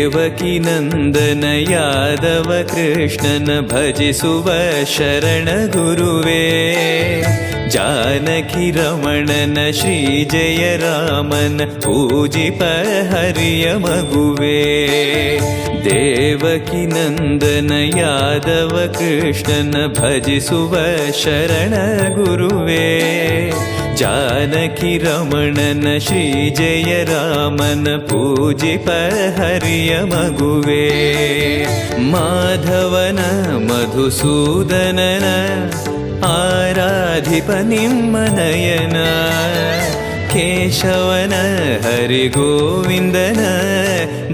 ದೇವಕಿ ನಂದನ ಯಾದವ ಕೃಷ್ಣನ ಭಜಿಸುವ ಶರಣ ಗುರುವೇ. ಜಾನಕಿ ರಮಣನ ಶ್ರೀ ಜಯ ರಾಮನ ಪೂಜಿಪ ಹರಿಯ ಮಗುವೇ. ದೇವಕಿ ನಂದನ ಯಾದವ ಕೃಷ್ಣನ ಭಜಿಸುವ ಶರಣ ಗುರುವೇ. ಜಾನಕಿ ರಮಣನ ಶ್ರೀ ಜಯ ರಾಮನ ಪೂಜಿಪ ಹರಿಯ ಮಗುವೇ. ಮಾಧವನ ಮಧುಸೂದನನ ಆರಾಧಿಪ ನಿಮ್ಮ ನಯನ. ಕೇಶವನ ಹರಿಗೋವಿಂದನ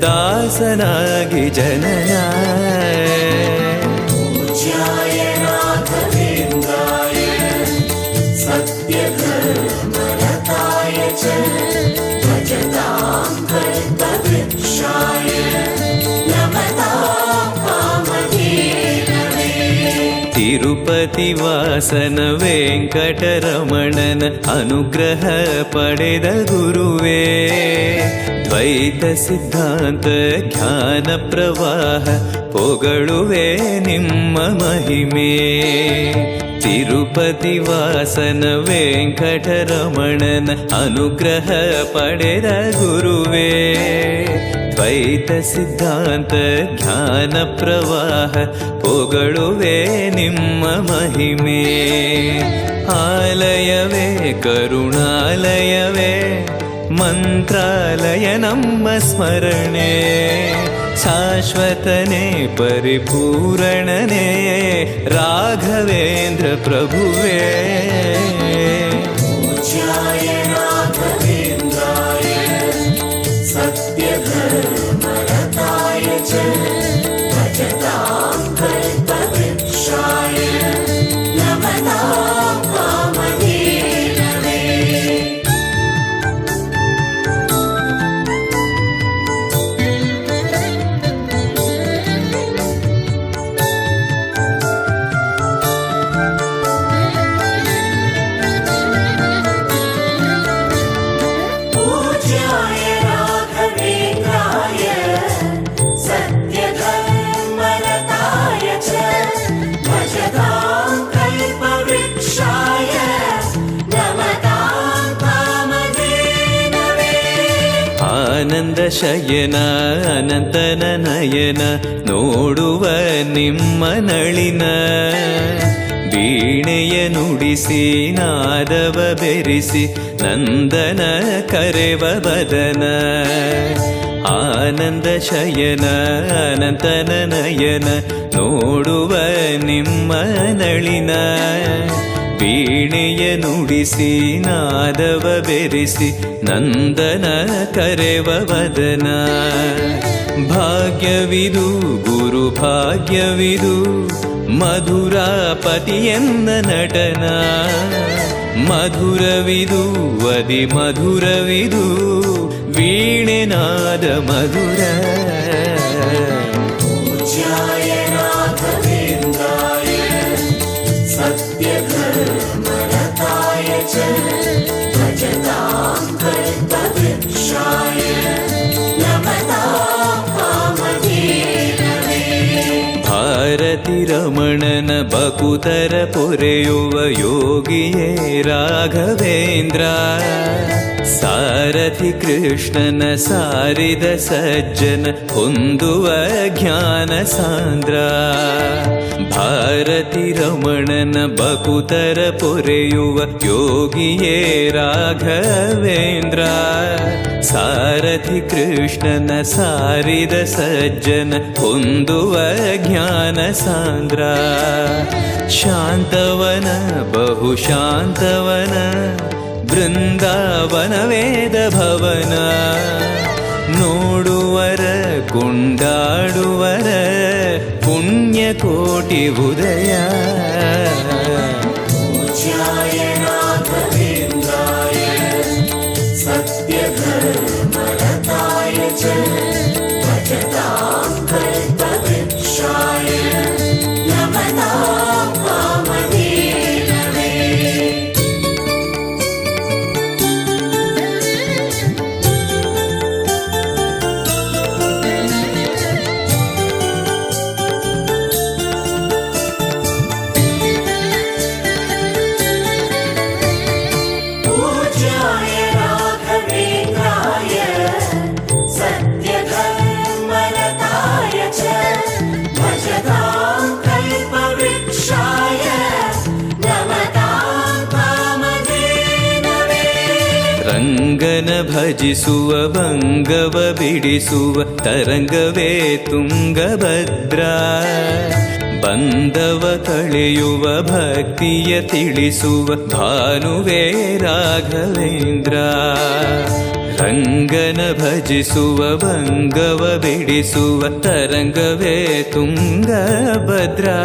ದಾಸನಾಗಿ ಜನನ. ತಿರುಪತಿ ವಾಸನ ವೆಂಕಟರಮಣನ ಅನುಗ್ರಹ ಪಡೆದ ಗುರುವೇ. ದ್ವೈತ ಸಿದ್ಧಾಂತ ಜ್ಞಾನ ಪ್ರವಾಹ ಪೊಗಳುವೆ ನಿಮ್ಮ ಮಹಿಮೆ. ತಿರುಪತಿ ವಾಸನ ವೆಂಕಟರಮಣನ ಅನುಗ್ರಹ ಪಡೆದ ಗುರುವೇ. ದ್ವೈತ ಸಿದ್ಧಾಂತ ಜ್ಞಾನ ಪ್ರವಾಹ ಪೊಗಳುವೆ ನಿಮ್ಮ ಮಹಿಮೆ. ಆಲಯವೇ ಕರುಣಾಲಯವೇ ಮಂತ್ರಾಲಯ ನಮ್ಮ ಸ್ಮರಣೆ. ಶಾಶ್ವತನೇ ಪರಿಪೂರಣನೇ ರಾಘವೇಂದ್ರ ಪ್ರಭುವೇ. ಆನಂದ ಶಯನ ಅನಂತನ ನಯನ ನೋಡುವ ನಿಮ್ಮ ನಳಿನ. ವೀಣೆಯ ನುಡಿಸಿ ನಾದವ ಬೆರೆಸಿ ನಂದನ ಕರೆವ ಬದನ. ಆನಂದ ಶಯನ ಅನಂತನ ನಯನ ನೋಡುವ ನಿಮ್ಮ ನಳಿನ. ವೀಣೆಯ ನುಡಿಸಿ ನಾದವ ಬೆರೆಸಿ ನಂದನ ಕರೆವ ವದನ. ಭಾಗ್ಯವಿದು ಗುರು ಭಾಗ್ಯವಿದು ಮಧುರಾಪತಿಯನ್ನ ನಟನ. ಮಧುರವಿದು ವದಿ ಮಧುರವಿದು ವೀಣೆನಾದ ಮಧುರ. ಭಾರತಿ ರಮಣನ ಬಕುತರ ಪೊರೆಯುವ ಯೋಗಿಯೇ ರಾಘವೇಂದ್ರ. ಸಾರಥಿ ಕೃಷ್ಣನ ಸಾರಿದ ಸಜ್ಜನ ಹೊಂದುವ ಜ್ಞಾನ ಸಾಂದ್ರ. ಭಾರತಿ ರಮಣನ ಬಕುತರ ಪೊರೆಯುವ ಯೋಗಿಯೇ ರಾಘವೇಂದ್ರ. ಸಾರಥಿ ಕೃಷ್ಣನ ಸಾರಿದ ಸಜ್ಜನ ಹೊಂದುವ ಜ್ಞಾನ ಸಾಂದ್ರ. ಶಾಂತವನ ಬಹು ಶಾಂತವನ ಬೃಂದಾವನ ವೇದ ಭವನ. ನೋಡುವರ ಕೊಂಡಾಡುವರ ಪುಣ್ಯ ಕೋಟಿ ಉದಯ. ಭಜಿಸುವ ಭಂಗವ ಬಿಡಿಸುವ ತರಂಗವೇ ತುಂಗಭದ್ರಾ. ಬಂಧವ ಕಳೆಯುವ ಭಕ್ತಿಯ ತಿಳಿಸುವ ಭಾನುವೇ ರಾಘವೇಂದ್ರ. ರಂಗನ ಭಜಿಸುವ ಭಂಗವ ಬಿಡಿಸುವ ತರಂಗವೇ ತುಂಗಭದ್ರಾ.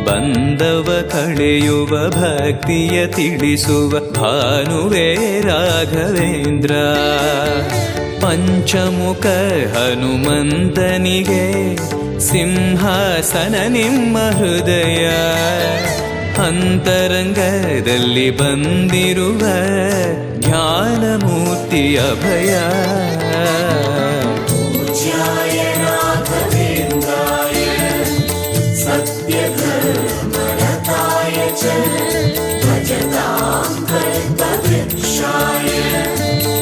ಬಂಧವ ಕಳೆಯುವ ಭಕ್ತಿಯ ತಿಳಿಸುವ ಭಾನುವೇ ರಾಘವೇಂದ್ರ. ಪಂಚಮುಖ ಹನುಮಂತನಿಗೆ ಸಿಂಹಾಸನ ನಿಮ್ಮ ಹೃದಯ. ಅಂತರಂಗದಲ್ಲಿ ಬಂದಿರುವ ಜ್ಞಾನಮೂರ್ತಿ ಅಭಯ. ಪೂಜ್ಯಾಯ ರಾಘವೇಂದ್ರಾಯ ಸತ್ಯಧರ್ಮರತಾಯ ಚ ಭಜತಾಂ ಕಲ್ಪವೃಕ್ಷಾಯ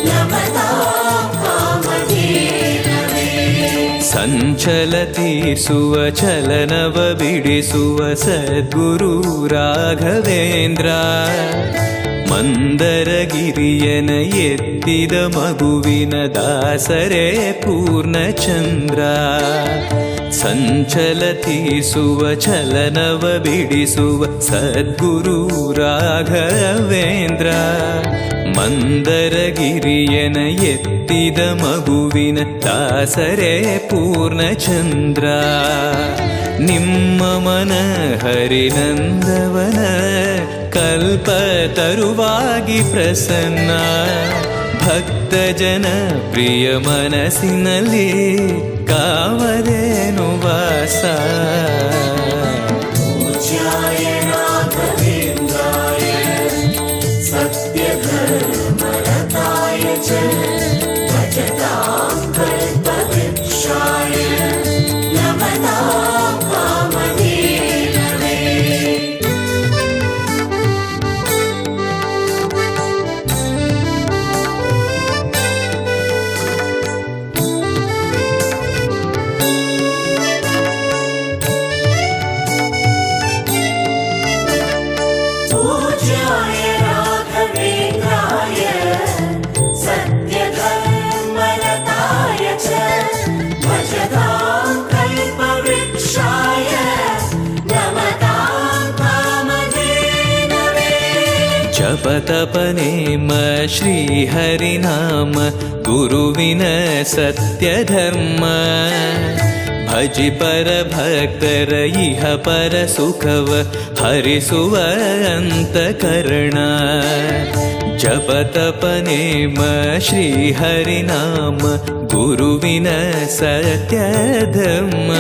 ನಮತಾಂ ಕಾಮಧೇನವೇ. ಸಂಚಲತೀಸುವ ಚಲನವ ಬಿಡಿಸುವ ಸದ್ಗುರು ರಾಘವೇಂದ್ರ. ಮಂದರಗಿರಿಯನ ಎತ್ತಿದ ಮಗುವಿನ ದಾಸರೇ ಪೂರ್ಣಚಂದ್ರ. ಸಂಚಲತೀಸುವ ಚಲನವ ಬಿಡಿಸುವ ಸದ್ಗುರು ರಾಘವೇಂದ್ರ. ಮಂದರಗಿರಿಯನ ಎತ್ತಿದ ಮಗುವಿನ ದಾಸರೇ ಪೂರ್ಣಚಂದ್ರ. ನಿಮ್ಮ ಮನ ಹರಿನಂದವನ ಕಲ್ಪ ತರುವಾಗಿ ಪ್ರಸನ್ನ. ಭಕ್ತ ಜನ ಪ್ರಿಯ ಮನಸ್ಸಿನಲ್ಲಿ ಕಾವದೇನು ವಾಸ. ಪೂಜ್ಯಾಯ ರಾಘವೇಂದ್ರಾಯ ಸತ್ಯಧರ್ಮರತಾಯ ಚ ಭಜತಾಂ ಕಲ್ಪವೃಕ್ಷಾಯ ನಮತಾಂ ಕಾಮಧೇನವೇ. ಪೂಜ್ಯಾಯ ರಾಘವೇಂದ್ರಾಯ ಸತ್ಯಧರ್ಮರತಾಯ ಚ ಭಜತಾಂ ಕಲ್ಪವೃಕ್ಷಾಯ ನಮತಾಂ ಕಾಮಧೇನವೇ. ಜಪತಪನೇಮ ಶ್ರೀಹರಿನಾಮ ಗುರುವಿನ ಸತ್ಯಧರ್ಮ. ಭಜಿ ಪರ ಭಕ್ತರ ಇಹ ಪರ ಸುಖವ ಹರಿಸುವ ಅಂತಕರಣ. ಜಪತಪನೇಮ ಶ್ರೀಹರಿನಾಮ ಗುರುವಿನ ಸತ್ಯಧರ್ಮ.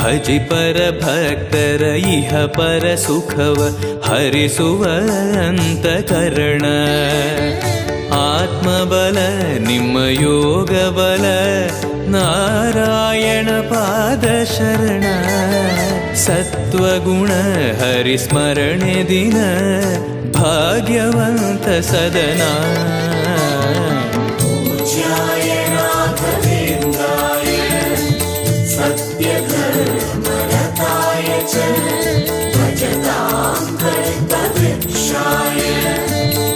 ಭಜಿ ಪರ ಭಕ್ತರ ಇಹ ಪರ ಸುಖವ ಹರಿಸುವ ಅಂತಕರಣ. ಆತ್ಮಬಲ ನಿಮ್ಮ ಯೋಗಬಲ ನಾರಾಯಣ ಪಾದ ಶರಣ. ಸತ್ವಗುಣ ಹರಿಸ್ಮರಣೆ ದಿನ ಭಾಗ್ಯವಂತ ಸದನ. ಪೂಜ್ಯಾಯ ರಾಘವೇಂದ್ರಾಯ ಸತ್ಯಧರ್ಮರತಾಯ ಚ ಭಜತಾಂ ಕಲ್ಪವೃಕ್ಷಾಯ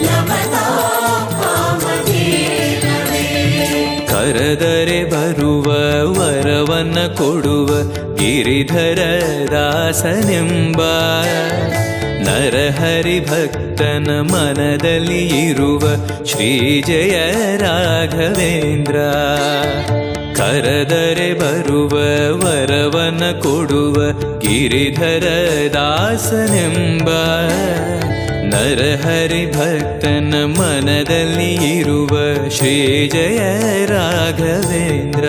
ನಮತಾಂ ಕಾಮಧೇನವೇ. ಕರೆದರೆ ಬರುವ ವರವನ್ನ ಕೊಡುವ ಗಿರಿಧರ ದಾಸನೆಂಬ. ನರಹರಿ ಭಕ್ತನ ಮನದಲ್ಲಿ ಇರುವ ಶ್ರೀ ಜಯ ರಾಘವೇಂದ್ರ. ಕರೆದರೆ ಬರುವ ವರವನ್ನ ಕೊಡುವ ಗಿರಿಧರ ದಾಸನೆಂಬ. ನರಹರಿ ಭಕ್ತನ ಮನದಲ್ಲಿ ಇರುವ ಶ್ರೀ ಜಯ ರಾಘವೇಂದ್ರ.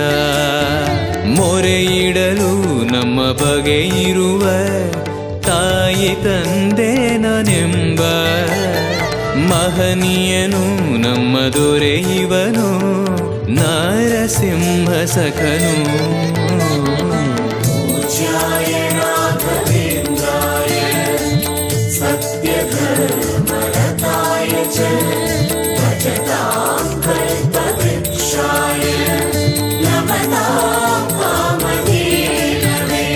ಮೊರೆಯಿಡಲು ನಮ್ಮ ಬಗೆ ಇರುವ ತಾಯಿ ತಂದೆ ನಾನೆಂಬ. ಮಹನೀಯನು ನಮ್ಮ ದೊರೆ ಇವನು ನಾರಸಿಂಹ ಸಖನು. ಪೂಜ್ಯಾಯ ರಾಘವೇಂದ್ರಾಯ ಸತ್ಯಧರ್ಮರತಾಯ ಚ ಭಜತಾಂ ಕಲ್ಪವೃಕ್ಷಾಯ ನಮತಾಂ ಕಾಮಧೇನವೇ.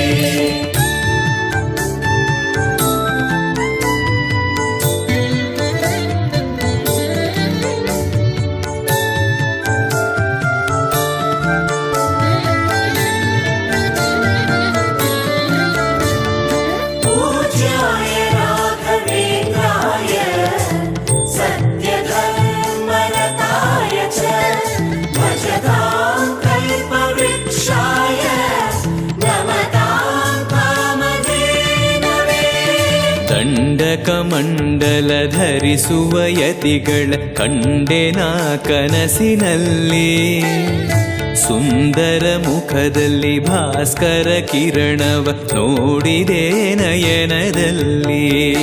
ಕಮಂಡಲ ಧರಿಸುವ ಯತಿಗಳ ಕಂಡೆನ ಕನಸಿನಲ್ಲಿ. ಸುಂದರ ಮುಖದಲ್ಲಿ ಭಾಸ್ಕರ ಕಿರಣವ ನೋಡಿದೆ ನಯನದಲ್ಲಿ.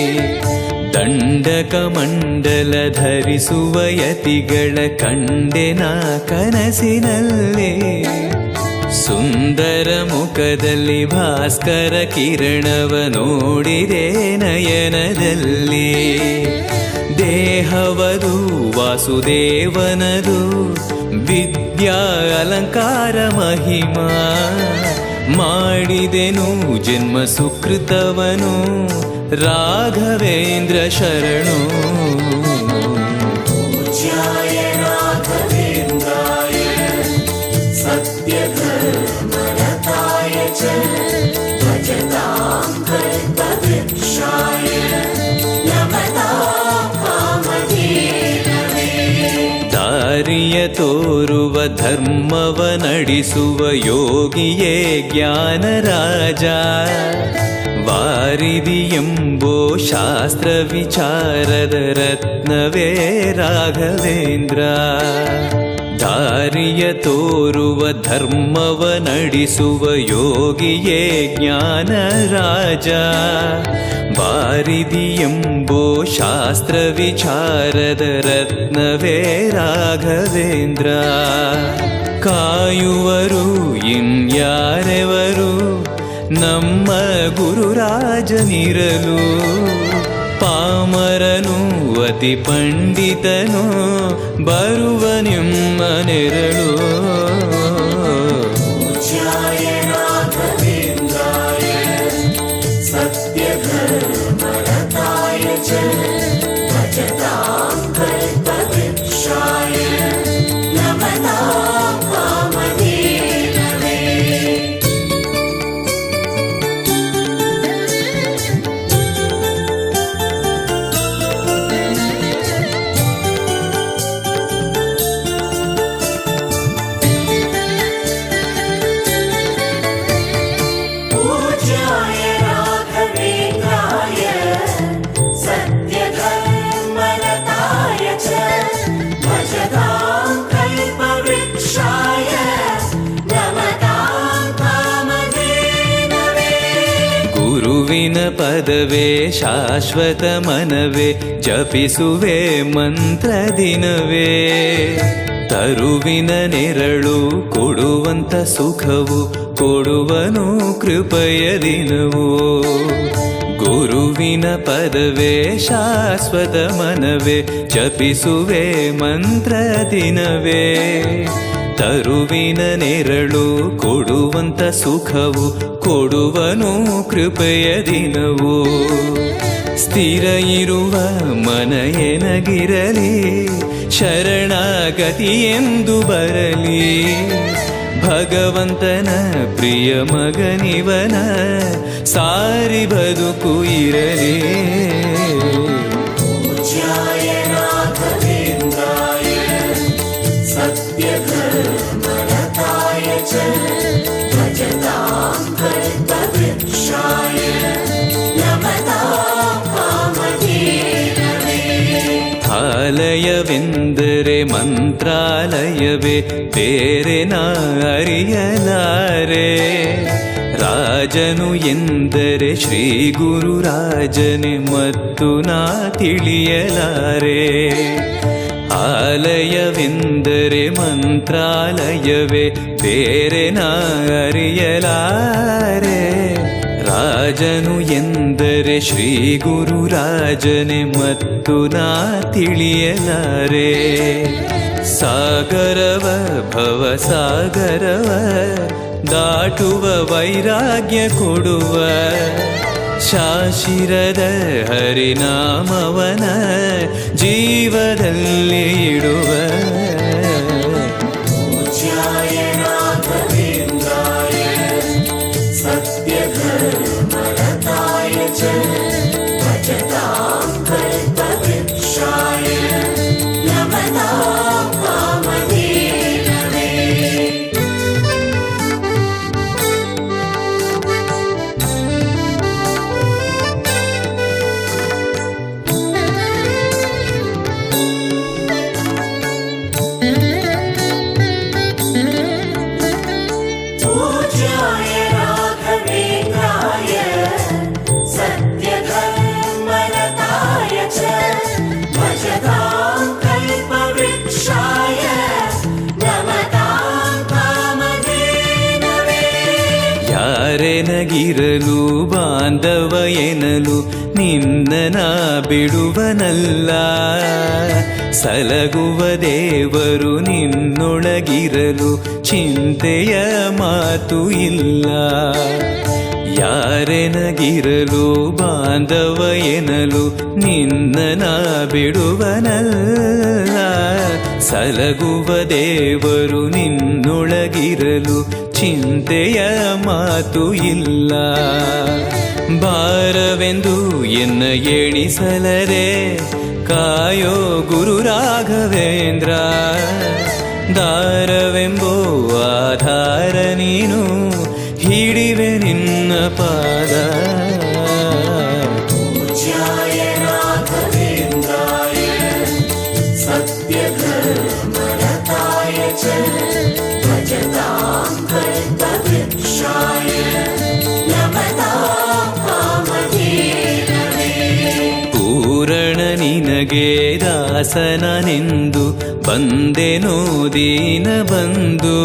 ದಂಡಕ ಮಂಡಲ ಧರಿಸುವ ಯತಿಗಳ ಕಂಡೆನ ಕನಸಿನಲ್ಲಿ. ಸುಂದರ ಮುಖದಲ್ಲಿ ಭಾಸ್ಕರ ಕಿರಣವ ನೋಡಿದೆ ನಯನದಲ್ಲಿ. ದೇಹವದು ವಾಸುದೇವನದು ವಿದ್ಯಾ ಅಲಂಕಾರ ಮಹಿಮಾ. ಮಾಡಿದೆನು ಜನ್ಮ ಸುಕೃತವನು ರಾಘವೇಂದ್ರ ಶರಣು. पूज्याय राघवेन्द्राय सत्यधर्मरताय च भजतां कल्पवृक्षाय नमतां कामधेनवे. ದಾರಿಯ ತೋರುವ ಧರ್ಮವ ನಡೆಸುವ ಯೋಗಿಯೇ ಜ್ಞಾನರಾಜ. ವಾರಿದಿ ಎಂಬೋ ಶಾಸ್ತ್ರ ವಿಚಾರದ ರತ್ನವೇ ರಾಘವೇಂದ್ರ. ದಾರಿಯ ತೋರುವ ಧರ್ಮವ ನಡೆಸುವ ಯೋಗಿಯೇ ಜ್ಞಾನರಾಜ. ವಾರಿದಿ ಎಂಬೋ ಶಾಸ್ತ್ರ ವಿಚಾರದ ರತ್ನವೇ ರಾಘವೇಂದ್ರ. ಕಾಯುವರು ಇನ್ಯಾರೆವರು ನಮ್ಮ ಗುರುರಾಜನಿರಲು. ಪಾಮರನು ಅತಿ ಪಂಡಿತನು ಬರುವ ನಿಮ್ಮ ನೆರಳು. पूज्याय राघवेन्द्राय सत्यधर्मरताय च भजतां कल्पवृक्षाय नमतां कामधेनवे. पूज्याय राघवेन्द्राय सत्यधर्मरताय च भजतां कल्पवृक्षाय नमतां कामधेनवे. ಗುರುವಿನ ಪದವೇ ಶಾಶ್ವತ ಮನವೇ ಜಪಿಸುವೆ ಮಂತ್ರ ದಿನವೇ. ತರುವಿನ ನೆರಳು ಕೊಡುವಂತ ಸುಖವು ಕೊಡುವನು ಕೃಪೆಯ ದಿನವೋ. ಗುರುವಿನ ಪದವೇ ಶಾಶ್ವತ ಮನವೇ ಜಪಿಸುವೆ ಮಂತ್ರ ದಿನವೇ. ತರುವಿನ ನೆರಳು ಕೊಡುವಂತ ಸುಖವು ಕೊಡುವನು ಕೃಪೆಯ ದಿನವೋ. ಸ್ಥಿರ ಇರುವ ಮನ ಎನಗಿರಲಿ ಶರಣಾಗತಿ ಎಂದು ಬರಲಿ. ಭಗವಂತನ ಪ್ರಿಯ ಮಗನಿವನ ಸಾರಿ ಬದುಕು ಇರಲಿ. पूज्याय राघवेन्द्राय सत्यधर्मरताय च भजतां कल्पवृक्षाय नमतां कामधेनवे. ಆಲಯವೆಂದರೆ ಮಂತ್ರಾಲಯವೇ ಬೇರೆ ನಾ ಅರಿಯಲಾರೆ. ರಾಜನು ಎಂದರೆ ಶ್ರೀ ಗುರುರಾಜನೇ ಮತ್ತು ನಾ ತಿಳಿಯಲಾರೆ. ಆಲಯವೆಂದರೆ ಮಂತ್ರಾಲಯವೇ ಬೇರೆ ನಾ ಅರಿಯಲಾರೆ. ರಾಜನು ಎಂದರೆ ಶ್ರೀ ಗುರುರಾಜನೇ ಮತ್ತು ನಾ ತಿಳಿಯಲಾರೆ. ಸಾಗರವ ಭವ ಸಾಗರವ ದಾಟುವ ವೈರಾಗ್ಯ ಕೊಡುವ ಶಾಶಿರದ ಹರಿನಾಮವನ ಜೀವದಲ್ಲಿ ಇಡುವ. पूज्याय राघवेन्द्राय सत्यधर्मरताय च भजतां कल्पवृक्षाय नमतां कामधेनवे. ಯಾರೆನಗಿರಲು ಬಾಂಧವ ಎನಲು ನಿನ್ನ ಬಿಡುವನಲ್ಲ. ಸಲಗುವ ದೇವರು ನಿನ್ನೊಳಗಿರಲು ಚಿಂತೆಯ ಮಾತು ಇಲ್ಲ. ಯಾರೆನಗಿರಲು ಬಾಂಧವ ಎನಲು ನಿನ್ನ ಬಿಡುವನಲ್ಲ. ಸಲಗುವ ದೇವರು ನಿನ್ನೊಳಗಿರಲು ಚಿಂತೆಯ ಮಾತು ಇಲ್ಲ. ಭಾರವೆಂದು ಎನ್ನ ಎಣಿಸಲರೆ ಕಾಯೋ ಗುರು ರಾಘವೇಂದ್ರ. ದಾರವೆಂಬೋ ಆಧಾರ ನೀನು ಹಿಡಿವೆ ನಿನ್ನ ಪಾದ. पूज्याय राघवेन्द्राय सत्यधर्मरताय च भजतां कल्पवृक्षाय नमतां कामधेनवे. ಪೂರಣ ನಿನಗೆ ದಾಸನನೆಂದು ಬಂದೆನೋ ದೀನ ಬಂದು.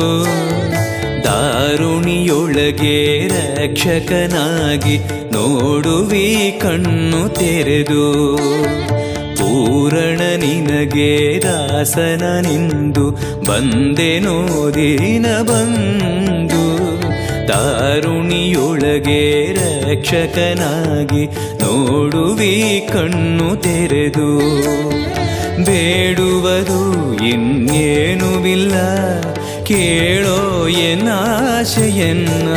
ದಾರುಣಿಯೊಳಗೆ ರಕ್ಷಕನಾಗಿ ನೋಡುವಿ ಕಣ್ಣು ತೆರೆದು. ಪೂರಣ ನಿನಗೆ ದಾಸನನೆಂದು ಬಂದೆನೋ ದೀನ ಬಂದು. ದಾರುಣಿಯೊಳಗೆ ರಕ್ಷಕನಾಗಿ ನೋಡುವಿ ಕಣ್ಣು ತೆರೆದು. ಬೇಡುವುದು ಇನ್ನೇನುವಿಲ್ಲ ಕೇಳೋ ಎನ್ನಾಶೆಯನ್ನ.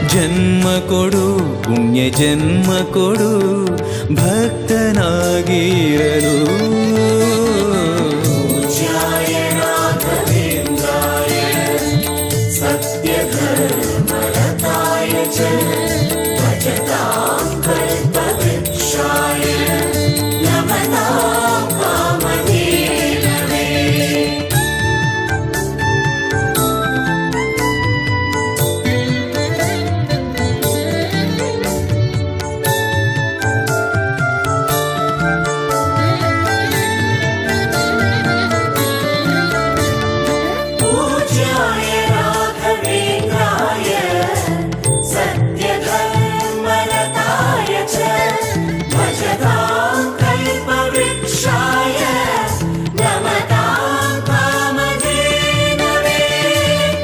ಜನ್ಮ ಕೊಡು ಪುಣ್ಯ ಜನ್ಮ ಕೊಡು ಭಕ್ತನಾಗಿರಲು. पूज्याय राघवेन्द्राय सत्यधर्मरताय च भजतां कल्पवृक्षाय नमतां कामधेनवे. पूज्याय राघवेन्द्राय सत्यधर्मरताय च भजतां कल्पवृक्षाय नमतां कामधेनवे.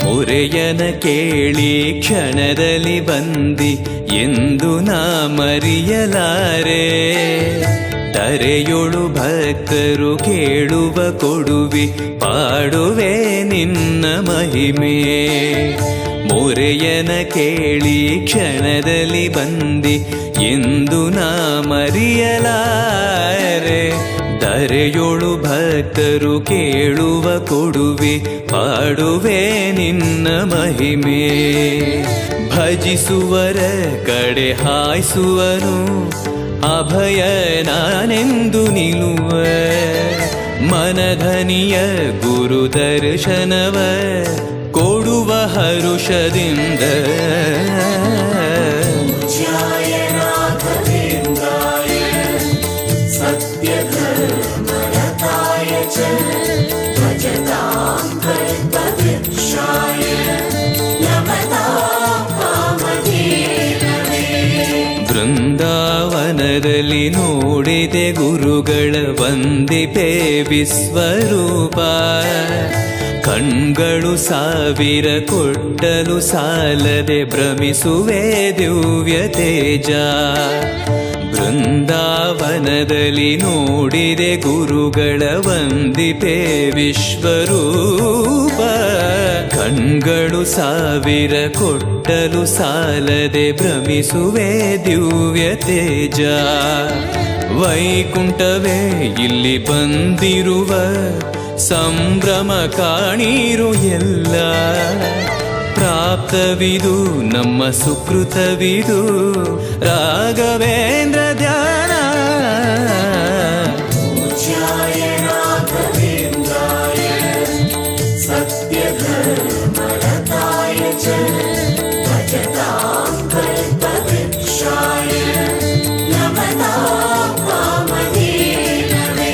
ಮೊರೆಯನ ಕೇಳಿ ಕ್ಷಣದಲ್ಲಿ ಬಂದಿ ಎಂದು ನಾ ಮರೆಯಲಾರೆ. ತರೆಯೊಳು ಭಕ್ತರು ಕೇಳುವ ಕೊಡುವಿ ಪಾಡುವೆ ನಿನ್ನ ಮಹಿಮೆ. ಮೊರೆಯನ ಕೇಳಿ ಕ್ಷಣದಲ್ಲಿ ಬಂದಿ ಎಂದು ನಾ ಮರೆಯಲಾರೆ. ಧರೆಯೊಳು ಭಕ್ತರು ಕೇಳುವ ಕೊಡುವೆ ಪಾಡುವೆ ನಿನ್ನ ಮಹಿಮೆ. ಭಜಿಸುವರ ಕಡೆ ಹಾಯಿಸುವನು ಅಭಯ ನಾನೆಂದು ನಿಲ್ಲುವ. ಮನಧನಿಯ ಗುರು ದರ್ಶನವ ಕೊಡುವ ಹರುಷದಿಂದ. पूज्याय राघवेन्द्राय सत्यधर्मरताय च भजतां कल्पवृक्षाय नमतां कामधेनवे. ಬೃಂದಾವನದಲ್ಲಿ ನೋಡಿದೆ ಗುರುಗಳ ವಂದಿಪೆ ವಿಶ್ವರೂಪ. ಕಣ್ಗಳು ಸಾವಿರ ಕೊಟ್ಟಲು ಸಾಲದೆ ಭ್ರಮಿಸುವೆ ದಿವ್ಯ ತೇಜ. ಬೃಂದಾವನದಲ್ಲಿ ನೋಡಿದೆ ಗುರುಗಳ ವಂದಿಪೆ ವಿಶ್ವರೂಪ. ಕಣ್ಗಳು ಸಾವಿರ ಕೊಟ್ಟಲು ಸಾಲದೆ ಭ್ರಮಿಸುವೆ ದಿವ್ಯ ತೇಜ. ವೈಕುಂಠವೇ ಇಲ್ಲಿ ಬಂದಿರುವ ಸಂಭ್ರಮ ಕಾಣಿರು ಎಲ್ಲ. ಪ್ರಾಪ್ತವಿದು ನಮ್ಮ ಸುಕೃತವಿದು ರಾಘವೇಂದ್ರ ಧ್ಯಾನ. पूज्याय राघवेन्द्राय सत्यधर्मरताय च भजतां कल्पवृक्षाय नमतां कामधेनवे.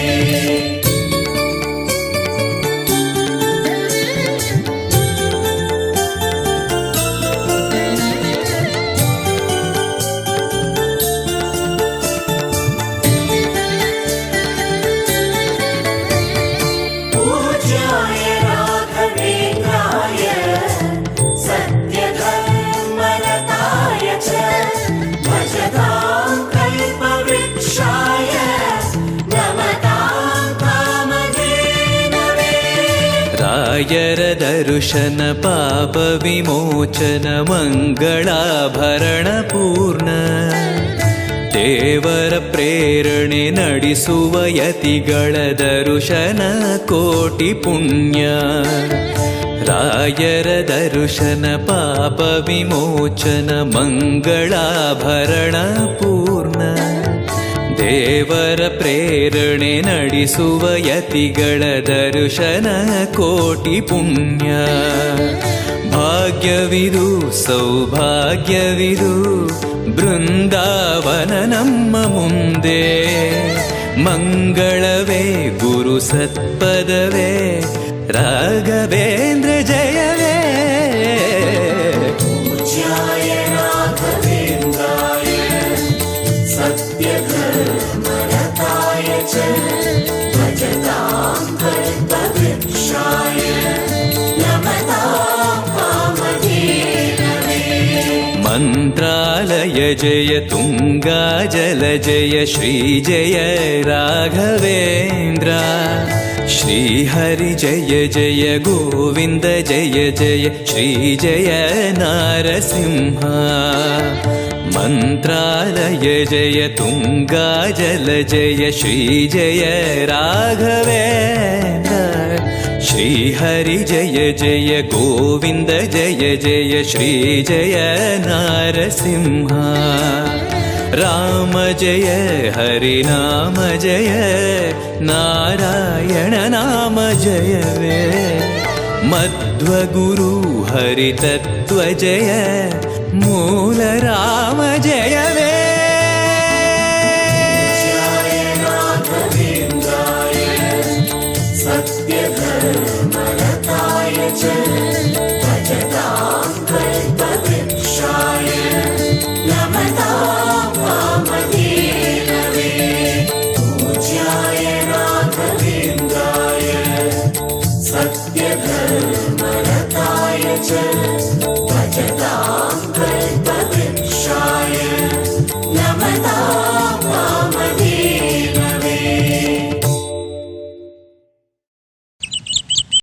ರಾಯರ ದರ್ಶನ ಪಾಪ ವಿಮೋಚನ ಮಂಗಳಾಭರಣ ಪೂರ್ಣ ದೇವರ ಪ್ರೇರಣೆ ನಡೆಸುವ ಯತಿಗಳ ದರ್ಶನ ಕೋಟಿ ಪುಣ್ಯ ರಾಯರ ದರ್ಶನ ಪಾಪ ವಿಮೋಚನ ಮಂಗಳಾಭರಣ ಪೂರ್ಣ ದೇವರ ಪ್ರೇರಣೆ ನಡೆಸುವ ಯತಿಗಳ ದರ್ಶನ ಕೋಟಿ ಪುಣ್ಯ ಭಾಗ್ಯವಿದು ಸೌಭಾಗ್ಯವಿದು ಬೃಂದಾವನ ನಮ್ಮ ಮುಂದೆ ಮಂಗಳವೇ ಗುರು ಸತ್ಪದವೇ ರಾಘವೇಂದ್ರ ಜಯವೇ पूज्याय राघवेन्द्राय सत्यधर्मरताय च भजतां कल्पवृक्षाय नमतां कामधेनवे ಮಂತ್ರಾಲಯ ಜಯ ತುಂಗಾ ಜಲ ಜಯ ಶ್ರೀ ಜಯ ರಾಘವೇಂದ್ರ ಶ್ರೀಹರಿ ಜಯ ಜಯ ಗೋವಿಂದ ಜಯ ಜಯ ಶ್ರೀ ಜಯ ನಾರಸಿಂಹ ಮಂತ್ರಾಲಯ ಜಯ ತುಂಗಾ ಜಲ ಜಯ ಶ್ರೀ ಜಯ ರಾಘವೇಂದ್ರ ಶ್ರೀಹರಿ ಜಯ ಜಯ ಗೋವಿಂದ ಜಯ ಜಯ ಶ್ರೀ ಜಯ ನಾರಸಿಂಹ ರಾಮ ಜಯ ಹರಿ ನಾಮ ಜಯ ನಾರಾಯಣ ನಾಮ ಜಯವೇ ಮಧ್ವಗುರು ಹರಿ ತತ್ವ ಜಯ ಮೂಲ ರಾಮ ಜಯವೇ